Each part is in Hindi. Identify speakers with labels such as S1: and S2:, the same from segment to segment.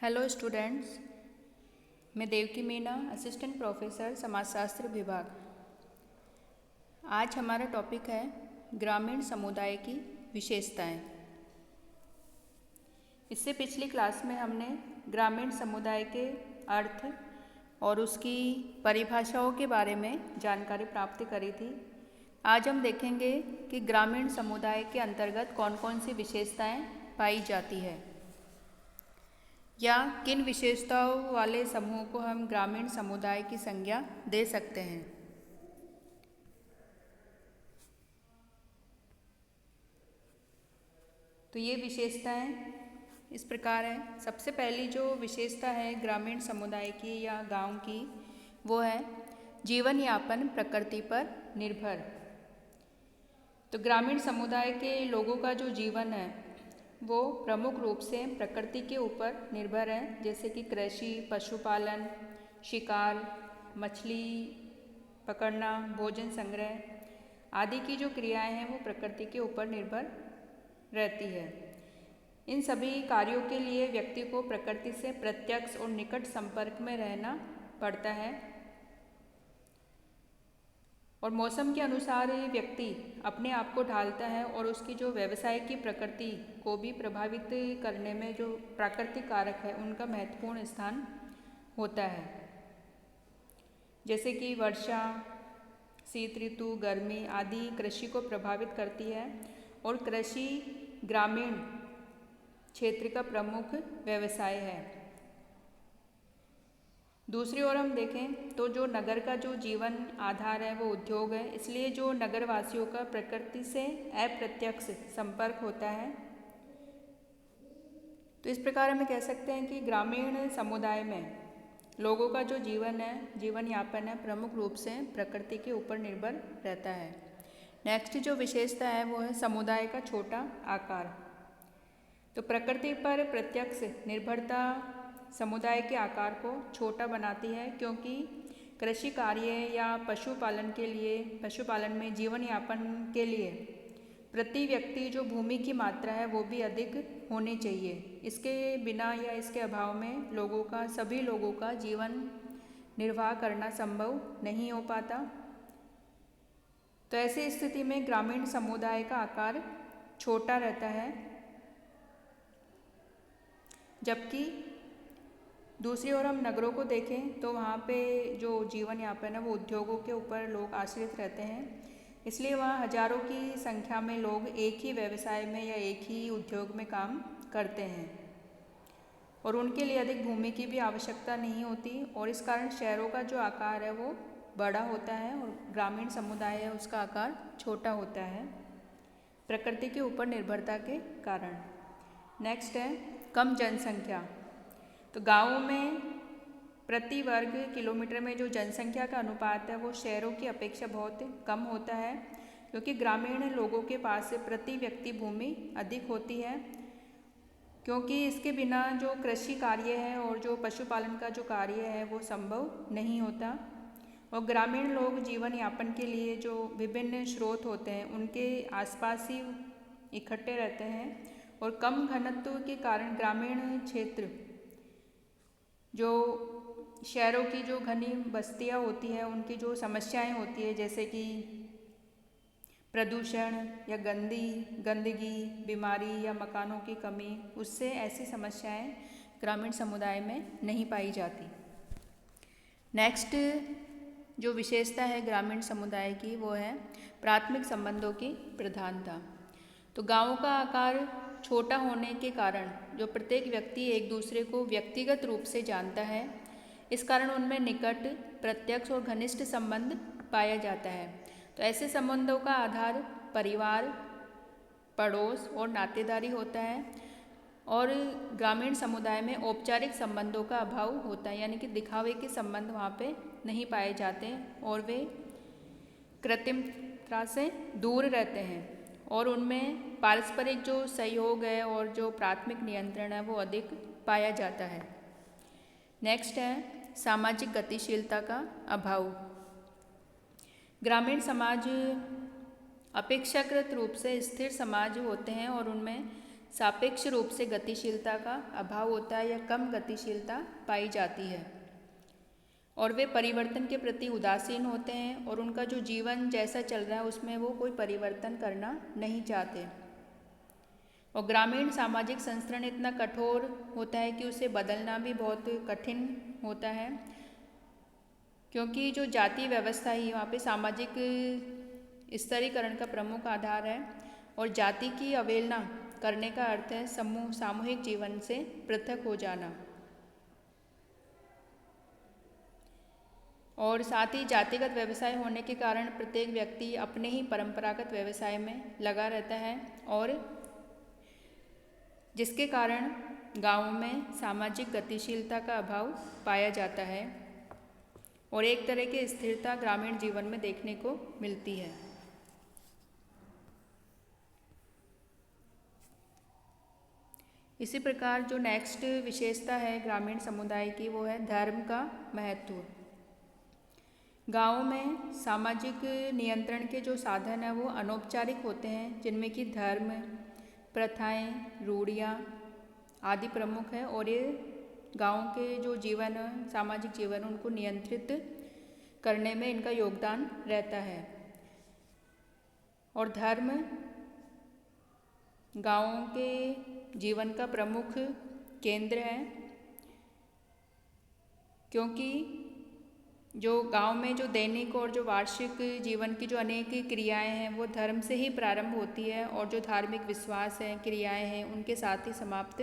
S1: हेलो स्टूडेंट्स, मैं देवकी मीना, असिस्टेंट प्रोफेसर समाजशास्त्र विभाग। आज हमारा टॉपिक है ग्रामीण समुदाय की विशेषताएं। इससे पिछली क्लास में हमने ग्रामीण समुदाय के अर्थ और उसकी परिभाषाओं के बारे में जानकारी प्राप्त करी थी। आज हम देखेंगे कि ग्रामीण समुदाय के अंतर्गत कौन कौन सी विशेषताएं पाई जाती है या किन विशेषताओं वाले समूह को हम ग्रामीण समुदाय की संज्ञा दे सकते हैं। तो ये विशेषताएं इस प्रकार हैं। सबसे पहली जो विशेषता है ग्रामीण समुदाय की या गांव की, वो है जीवन यापन प्रकृति पर निर्भर। तो ग्रामीण समुदाय के लोगों का जो जीवन है वो प्रमुख रूप से प्रकृति के ऊपर निर्भर है, जैसे कि कृषि, पशुपालन, शिकार, मछली पकड़ना, भोजन संग्रह आदि की जो क्रियाएं हैं वो प्रकृति के ऊपर निर्भर रहती है। इन सभी कार्यों के लिए व्यक्ति को प्रकृति से प्रत्यक्ष और निकट संपर्क में रहना पड़ता है और मौसम के अनुसार ये व्यक्ति अपने आप को ढालता है और उसकी जो व्यवसाय की प्रकृति को भी प्रभावित करने में जो प्राकृतिक कारक है उनका महत्वपूर्ण स्थान होता है, जैसे कि वर्षा, शीत ऋतु, गर्मी आदि कृषि को प्रभावित करती है और कृषि ग्रामीण क्षेत्र का प्रमुख व्यवसाय है। दूसरी ओर हम देखें तो जो नगर का जो जीवन आधार है वो उद्योग है, इसलिए जो नगरवासियों का प्रकृति से अप्रत्यक्ष संपर्क होता है। तो इस प्रकार हमें कह सकते हैं कि ग्रामीण समुदाय में लोगों का जो जीवन है, जीवन यापन है, प्रमुख रूप से प्रकृति के ऊपर निर्भर रहता है। नेक्स्ट जो विशेषता है वो है समुदाय का छोटा आकार। तो प्रकृति पर प्रत्यक्ष निर्भरता समुदाय के आकार को छोटा बनाती है, क्योंकि कृषि कार्य या पशुपालन में जीवन यापन के लिए प्रति व्यक्ति जो भूमि की मात्रा है वो भी अधिक होनी चाहिए। इसके बिना या इसके अभाव में सभी लोगों का जीवन निर्वाह करना संभव नहीं हो पाता। तो ऐसी स्थिति में ग्रामीण समुदाय का आकार छोटा रहता है, जबकि दूसरी ओर हम नगरों को देखें तो वहाँ पे जो जीवन यापन है वो उद्योगों के ऊपर लोग आश्रित रहते हैं, इसलिए वहाँ हजारों की संख्या में लोग एक ही व्यवसाय में या एक ही उद्योग में काम करते हैं और उनके लिए अधिक भूमि की भी आवश्यकता नहीं होती और इस कारण शहरों का जो आकार है वो बड़ा होता है और ग्रामीण समुदाय है उसका आकार छोटा होता है प्रकृति के ऊपर निर्भरता के कारण। नेक्स्ट है कम जनसंख्या। तो गाँव में प्रति वर्ग किलोमीटर में जो जनसंख्या का अनुपात है वो शहरों की अपेक्षा बहुत कम होता है, क्योंकि ग्रामीण लोगों के पास प्रति व्यक्ति भूमि अधिक होती है, क्योंकि इसके बिना जो कृषि कार्य है और जो पशुपालन का जो कार्य है वो संभव नहीं होता। और ग्रामीण लोग जीवन यापन के लिए जो विभिन्न स्रोत होते हैं उनके आसपास ही इकट्ठे रहते हैं और कम घनत्व के कारण ग्रामीण क्षेत्र जो शहरों की जो घनी बस्तियां होती हैं उनकी जो समस्याएं होती है, जैसे कि प्रदूषण या गंदगी, बीमारी या मकानों की कमी, उससे ऐसी समस्याएं ग्रामीण समुदाय में नहीं पाई जाती। नेक्स्ट जो विशेषता है ग्रामीण समुदाय की वो है प्राथमिक संबंधों की प्रधानता। तो गाँव का आकार छोटा होने के कारण जो प्रत्येक व्यक्ति एक दूसरे को व्यक्तिगत रूप से जानता है, इस कारण उनमें निकट, प्रत्यक्ष और घनिष्ठ संबंध पाया जाता है। तो ऐसे संबंधों का आधार परिवार, पड़ोस और नातेदारी होता है और ग्रामीण समुदाय में औपचारिक संबंधों का अभाव होता है, यानी कि दिखावे के संबंध वहाँ पे नहीं पाए जाते और वे कृत्रिमता से दूर रहते हैं और उनमें पारस्परिक जो सहयोग है और जो प्राथमिक नियंत्रण है वो अधिक पाया जाता है। नेक्स्ट है सामाजिक गतिशीलता का अभाव। ग्रामीण समाज अपेक्षाकृत रूप से स्थिर समाज होते हैं और उनमें सापेक्ष रूप से गतिशीलता का अभाव होता है या कम गतिशीलता पाई जाती है और वे परिवर्तन के प्रति उदासीन होते हैं और उनका जो जीवन जैसा चल रहा है उसमें वो कोई परिवर्तन करना नहीं चाहते। और ग्रामीण सामाजिक संस्करण इतना कठोर होता है कि उसे बदलना भी बहुत कठिन होता है, क्योंकि जो जाति व्यवस्था ही वहाँ पे सामाजिक स्तरीकरण का प्रमुख आधार है और जाति की अवहेलना करने का अर्थ है सामूहिक जीवन से पृथक हो जाना। और साथ ही जातिगत व्यवसाय होने के कारण प्रत्येक व्यक्ति अपने ही परंपरागत व्यवसाय में लगा रहता है और जिसके कारण गाँव में सामाजिक गतिशीलता का अभाव पाया जाता है और एक तरह की स्थिरता ग्रामीण जीवन में देखने को मिलती है। इसी प्रकार जो नेक्स्ट विशेषता है ग्रामीण समुदाय की वो है धर्म का महत्व। गाँव में सामाजिक नियंत्रण के जो साधन है वो अनौपचारिक होते हैं, जिनमें कि धर्म, प्रथाएं, रूढ़ियाँ आदि प्रमुख है और ये गाँव के जो जीवन सामाजिक जीवन उनको नियंत्रित करने में इनका योगदान रहता है। और धर्म गाँव के जीवन का प्रमुख केंद्र है, क्योंकि जो गांव में जो दैनिक और जो वार्षिक जीवन की जो अनेक क्रियाएं हैं वो धर्म से ही प्रारंभ होती है और जो धार्मिक विश्वास हैं, क्रियाएं हैं, उनके साथ ही समाप्त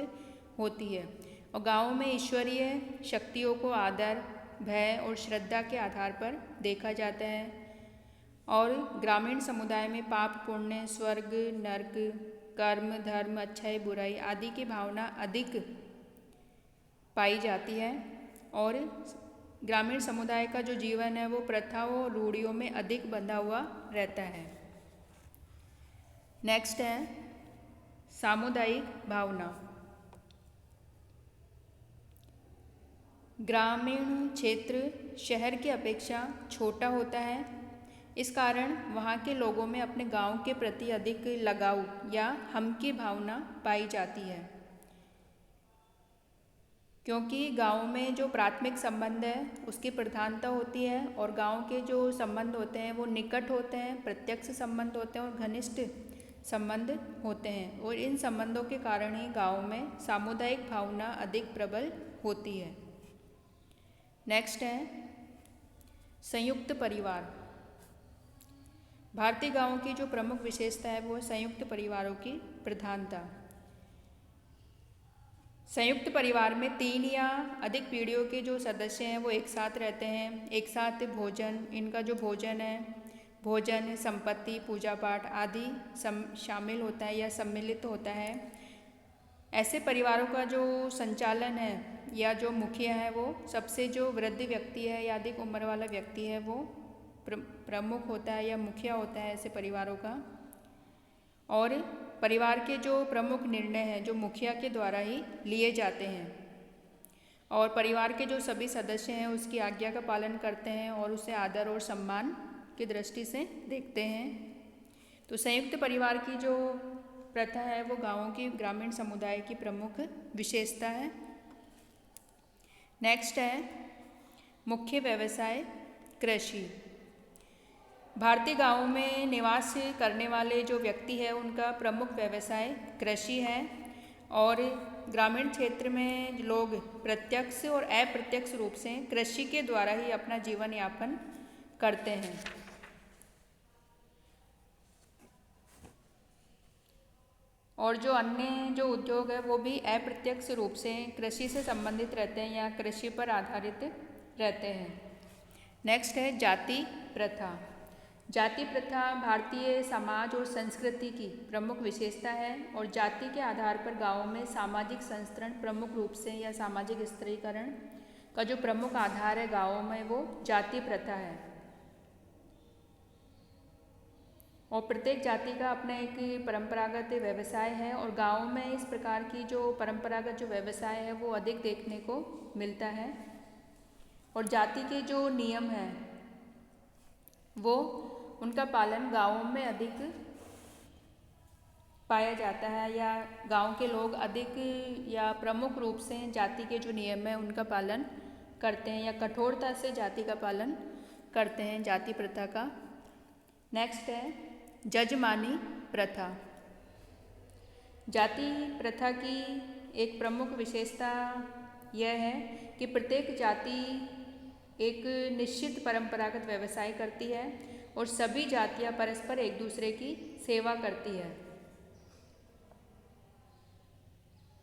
S1: होती है। और गांव में ईश्वरीय शक्तियों को आदर, भय और श्रद्धा के आधार पर देखा जाता है और ग्रामीण समुदाय में पाप, पुण्य, स्वर्ग, नर्क, कर्म, धर्म, अच्छाई, बुराई आदि की भावना अधिक पाई जाती है और ग्रामीण समुदाय का जो जीवन है वो प्रथाओं और रूढ़ियों में अधिक बंधा हुआ रहता है। नेक्स्ट है सामुदायिक भावना। ग्रामीण क्षेत्र शहर की अपेक्षा छोटा होता है, इस कारण वहाँ के लोगों में अपने गांव के प्रति अधिक लगाव या हम की भावना पाई जाती है, क्योंकि गांव में जो प्राथमिक संबंध है उसकी प्रधानता होती है और गांव के जो संबंध होते हैं वो निकट होते हैं, प्रत्यक्ष संबंध होते हैं और घनिष्ठ संबंध होते हैं और इन संबंधों के कारण ही गांव में सामुदायिक भावना अधिक प्रबल होती है। नेक्स्ट है संयुक्त परिवार। भारतीय गांवों की जो प्रमुख विशेषता है वो संयुक्त परिवारों की प्रधानता। संयुक्त परिवार में 3 या अधिक पीढ़ियों के जो सदस्य हैं वो एक साथ रहते हैं, एक साथ भोजन, इनका जो भोजन है, भोजन, संपत्ति, पूजा पाठ आदि शामिल होता है या सम्मिलित होता है। ऐसे परिवारों का जो संचालन है या जो मुखिया है वो सबसे जो वृद्ध व्यक्ति है या अधिक उम्र वाला व्यक्ति है वो प्रमुख होता है या मुखिया होता है ऐसे परिवारों का। और परिवार के जो प्रमुख निर्णय हैं जो मुखिया के द्वारा ही लिए जाते हैं और परिवार के जो सभी सदस्य हैं उसकी आज्ञा का पालन करते हैं और उसे आदर और सम्मान की दृष्टि से देखते हैं। तो संयुक्त परिवार की जो प्रथा है वो गाँवों की ग्रामीण समुदाय की प्रमुख विशेषता है। नेक्स्ट है मुख्य व्यवसाय कृषि। भारतीय गाँवों में निवास करने वाले जो व्यक्ति है उनका प्रमुख व्यवसाय कृषि है और ग्रामीण क्षेत्र में लोग प्रत्यक्ष और अप्रत्यक्ष रूप से कृषि के द्वारा ही अपना जीवन यापन करते हैं। और जो अन्य जो उद्योग है वो भी अप्रत्यक्ष रूप से कृषि से संबंधित रहते हैं या कृषि पर आधारित रहते हैं। नेक्स्ट है जाति प्रथा। जाति प्रथा भारतीय समाज और संस्कृति की प्रमुख विशेषता है और जाति के आधार पर गाँवों में सामाजिक संस्करण प्रमुख रूप से या सामाजिक स्तरीकरण का जो प्रमुख आधार है गाँवों में वो जाति प्रथा है। और प्रत्येक जाति का अपना एक परंपरागत व्यवसाय है और गाँव में इस प्रकार की जो परंपरागत जो व्यवसाय है वो अधिक देखने को मिलता है। और जाति के जो नियम हैं वो उनका पालन गाँवों में अधिक पाया जाता है, या गांव के लोग अधिक या प्रमुख रूप से जाति के जो नियम है उनका पालन करते हैं, या कठोरता से जाति का पालन करते हैं, जाति प्रथा का। नेक्स्ट है जजमानी प्रथा। जाति प्रथा की एक प्रमुख विशेषता यह है कि प्रत्येक जाति एक निश्चित परंपरागत व्यवसाय करती है और सभी जातियां परस्पर एक दूसरे की सेवा करती है।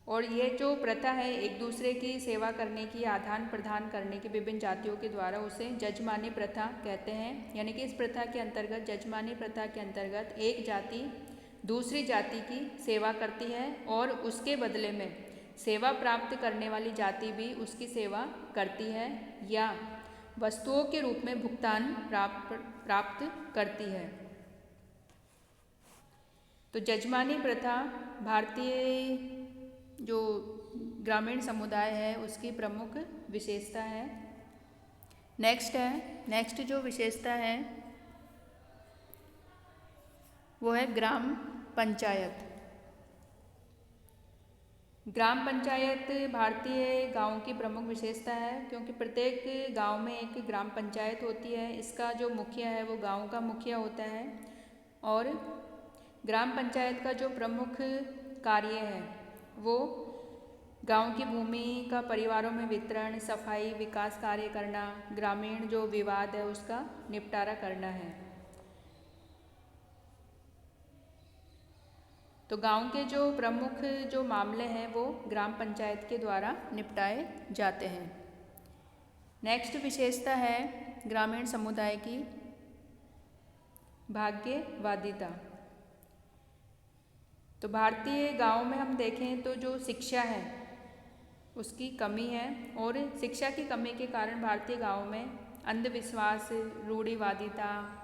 S1: और ये जो प्रथा है एक दूसरे की सेवा करने की, आदान प्रदान करने की विभिन्न जातियों के द्वारा, उसे जजमानी प्रथा कहते हैं। यानी कि इस प्रथा के अंतर्गत, जजमानी प्रथा के अंतर्गत एक जाति दूसरी जाति की सेवा करती है और उसके बदले में सेवा प्राप्त करने वाली जाति भी उसकी सेवा करती है या वस्तुओं के रूप में भुगतान प्राप्त करती है। तो जजमानी प्रथा भारतीय जो ग्रामीण समुदाय है उसकी प्रमुख विशेषता है। नेक्स्ट जो विशेषता है वो है ग्राम पंचायत। ग्राम पंचायत भारतीय गाँव की प्रमुख विशेषता है, क्योंकि प्रत्येक गांव में एक ग्राम पंचायत होती है। इसका जो मुखिया है वो गांव का मुखिया होता है और ग्राम पंचायत का जो प्रमुख कार्य है वो गांव की भूमि का परिवारों में वितरण, सफाई, विकास कार्य करना, ग्रामीण जो विवाद है उसका निपटारा करना है। तो गांव के जो प्रमुख जो मामले हैं वो ग्राम पंचायत के द्वारा निपटाए जाते हैं। नेक्स्ट विशेषता है ग्रामीण समुदाय की भाग्यवादिता। तो भारतीय गांव में हम देखें तो जो शिक्षा है उसकी कमी है और शिक्षा की कमी के कारण भारतीय गांव में अंधविश्वास, रूढ़िवादिता,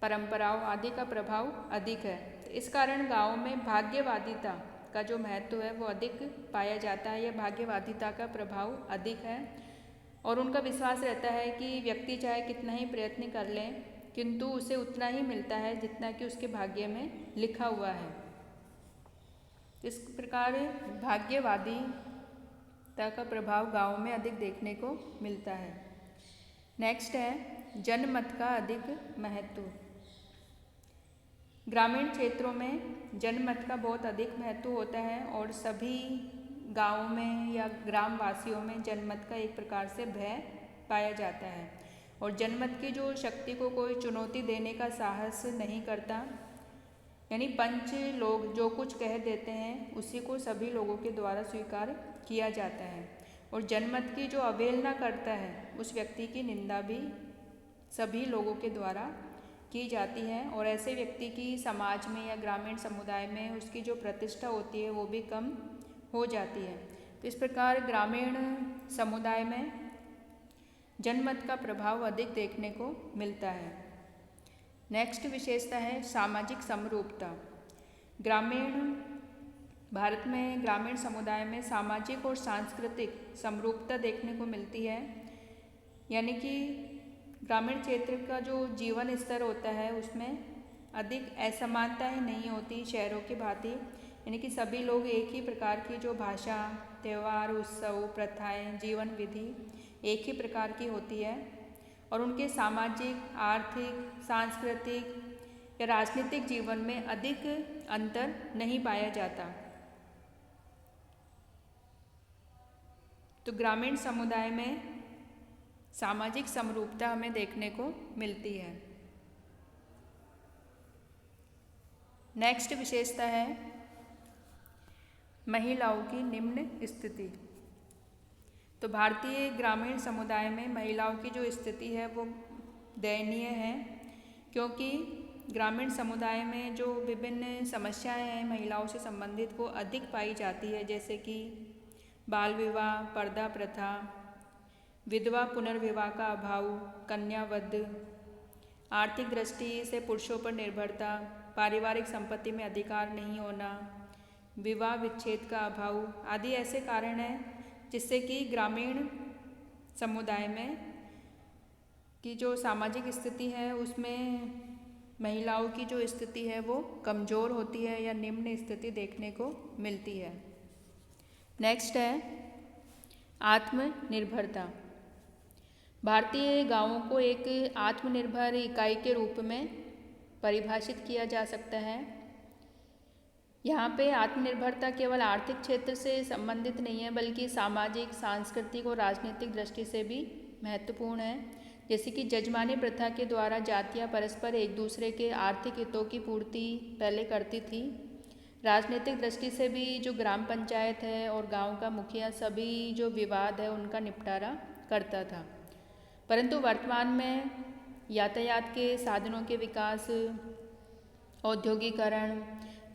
S1: परंपराओं आदि का प्रभाव अधिक है। तो इस कारण गांव में भाग्यवादिता का जो महत्व है वो अधिक पाया जाता है, या भाग्यवादिता का प्रभाव अधिक है और उनका विश्वास रहता है कि व्यक्ति चाहे कितना ही प्रयत्न कर ले किंतु उसे उतना ही मिलता है जितना कि उसके भाग्य में लिखा हुआ है। इस प्रकार भाग्यवादिता का प्रभाव गांव में अधिक देखने को मिलता है। नेक्स्ट है जनमत का अधिक महत्व। ग्रामीण क्षेत्रों में जनमत का बहुत अधिक महत्व होता है और सभी गाँव में या ग्रामवासियों में जनमत का एक प्रकार से भय पाया जाता है और जनमत की जो शक्ति को कोई चुनौती देने का साहस नहीं करता। यानी पंच लोग जो कुछ कह देते हैं उसी को सभी लोगों के द्वारा स्वीकार किया जाता है और जनमत की जो अवहेलना करता है उस व्यक्ति की निंदा भी सभी लोगों के द्वारा की जाती है और ऐसे व्यक्ति की समाज में या ग्रामीण समुदाय में उसकी जो प्रतिष्ठा होती है वो भी कम हो जाती है। तो इस प्रकार ग्रामीण समुदाय में जनमत का प्रभाव अधिक देखने को मिलता है। नेक्स्ट विशेषता है सामाजिक समरूपता। भारत में ग्रामीण समुदाय में सामाजिक और सांस्कृतिक समरूपता देखने को मिलती है। यानी कि ग्रामीण क्षेत्र का जो जीवन स्तर होता है उसमें अधिक असमानताएं नहीं होती शहरों की भांति। यानी कि सभी लोग एक ही प्रकार की जो भाषा, त्यौहार, उत्सव, प्रथाएं, जीवन विधि एक ही प्रकार की होती है और उनके सामाजिक, आर्थिक, सांस्कृतिक या राजनीतिक जीवन में अधिक अंतर नहीं पाया जाता। तो ग्रामीण समुदाय में सामाजिक समरूपता हमें देखने को मिलती है। नेक्स्ट विशेषता है महिलाओं की निम्न स्थिति। तो भारतीय ग्रामीण समुदाय में महिलाओं की जो स्थिति है वो दयनीय है, क्योंकि ग्रामीण समुदाय में जो विभिन्न समस्याएं हैं महिलाओं से संबंधित वो अधिक पाई जाती है, जैसे कि बाल विवाह, पर्दा प्रथा, विधवा पुनर्विवाह का अभाव, कन्यावध, आर्थिक दृष्टि से पुरुषों पर निर्भरता, पारिवारिक संपत्ति में अधिकार नहीं होना, विवाह विच्छेद का अभाव आदि ऐसे कारण हैं जिससे कि ग्रामीण समुदाय में की जो सामाजिक स्थिति है उसमें महिलाओं की जो स्थिति है वो कमज़ोर होती है या निम्न स्थिति देखने को मिलती है। नेक्स्ट है आत्मनिर्भरता। भारतीय गांवों को एक आत्मनिर्भर इकाई के रूप में परिभाषित किया जा सकता है। यहाँ पे आत्मनिर्भरता केवल आर्थिक क्षेत्र से संबंधित नहीं है बल्कि सामाजिक, सांस्कृतिक और राजनीतिक दृष्टि से भी महत्वपूर्ण है। जैसे कि जजमानी प्रथा के द्वारा जातियाँ परस्पर एक दूसरे के आर्थिक हितों की पूर्ति पहले करती थी। राजनीतिक दृष्टि से भी जो ग्राम पंचायत है और गांव का मुखिया सभी जो विवाद है उनका निपटारा करता था। परंतु वर्तमान में यातायात के साधनों के विकास, औद्योगिकरण,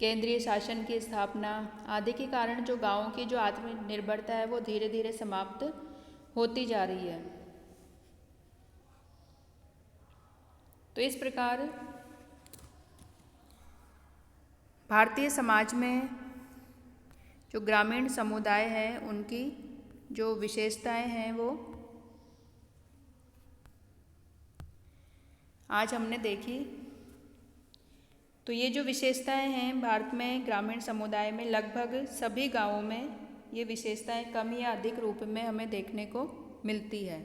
S1: केंद्रीय शासन की स्थापना आदि के कारण जो गांवों की जो आत्मनिर्भरता है वो धीरे धीरे समाप्त होती जा रही है। तो इस प्रकार भारतीय समाज में जो ग्रामीण समुदाय है उनकी जो विशेषताएं हैं वो आज हमने देखी। तो ये जो विशेषताएं हैं भारत में ग्रामीण समुदाय में लगभग सभी गांवों में ये विशेषताएं कम या अधिक रूप में हमें देखने को मिलती है।